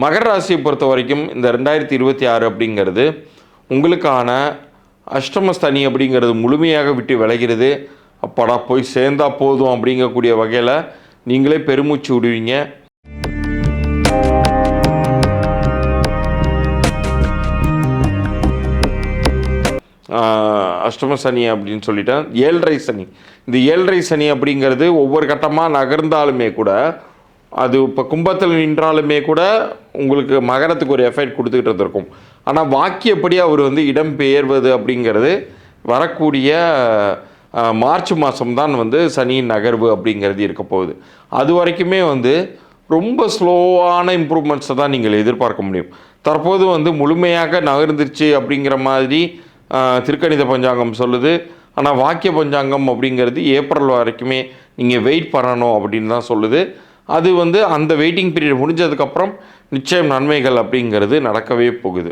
மகர ராசியை பொறுத்த வரைக்கும் இந்த 2026 அப்படிங்கிறது உங்களுக்கான அஷ்டமஸ்தனி அப்படிங்கிறது முழுமையாக விட்டு விலகிறது. அப்பாடா போய் சேர்ந்தா போதும் அப்படிங்கக்கூடிய வகையில் நீங்களே பெருமூச்சு விடுவீங்க. அஷ்டம சனி அப்படின்னு சொல்லிட்டேன். 7.5 சனி. இந்த 7.5 சனி அப்படிங்கிறது ஒவ்வொரு கட்டமாக நகர்ந்தாலுமே கூட, அது இப்போ கும்பத்தில் நின்றாலுமே கூட உங்களுக்கு மகரத்துக்கு ஒரு எஃபெக்ட் கொடுத்துக்கிட்டு இருந்திருக்கும். ஆனால் வாக்கியப்படி அவர் இடம் பெயர்வது அப்படிங்கிறது வரக்கூடிய மார்ச் மாதம் தான் சனியின் நகர்வு அப்படிங்கிறது இருக்க போகுது. அது வரைக்குமே ரொம்ப ஸ்லோவான இம்ப்ரூவ்மெண்ட்ஸை தான் நீங்கள் எதிர்பார்க்க முடியும். தற்போது முழுமையாக நகர்ந்துருச்சு அப்படிங்கிற மாதிரி திருக்கணித பஞ்சாங்கம் சொல்லுது. ஆனால் வாக்கிய பஞ்சாங்கம் அப்படிங்கிறது ஏப்ரல் வரைக்குமே நீங்கள் வெயிட் பண்ணணும் அப்படின்னு தான் சொல்லுது. அது அந்த வெயிட்டிங் பீரியட் முடிஞ்சதுக்கப்புறம் நிச்சயம் நன்மைகள் அப்படிங்கிறது நடக்கவே போகுது.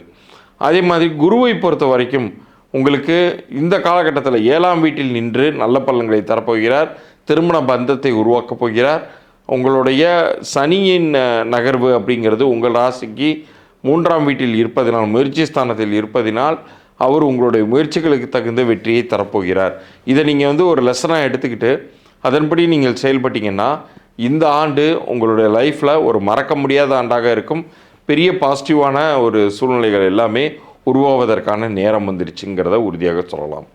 அதே மாதிரி குருவை பொறுத்த வரைக்கும் உங்களுக்கு இந்த காலகட்டத்தில் 7ஆம் வீட்டில் நின்று நல்ல பலன்களை தரப்போகிறார். திருமண பந்தத்தை உருவாக்கப் போகிறார். உங்களுடைய சனியின் நகர்வு அப்படிங்கிறது உங்கள் ராசிக்கு 3ஆம் வீட்டில் இருப்பதினால், முயற்சி ஸ்தானத்தில் இருப்பதினால் அவர் உங்களுடைய முயற்சிகளுக்கு தகுந்த வெற்றியை தரப்போகிறார். இதை நீங்கள் ஒரு லெசனாக எடுத்துக்கிட்டு அதன்படி நீங்கள் செயல்பட்டீங்கன்னா இந்த ஆண்டு உங்களுடைய லைஃப்பில் ஒரு மறக்க முடியாத ஆண்டாக இருக்கும். பெரிய பாசிட்டிவான ஒரு சூழ்நிலைகள் எல்லாமே உருவாவதற்கான நேரம் வந்துருச்சுங்கிறத உறுதியாக சொல்லலாம்.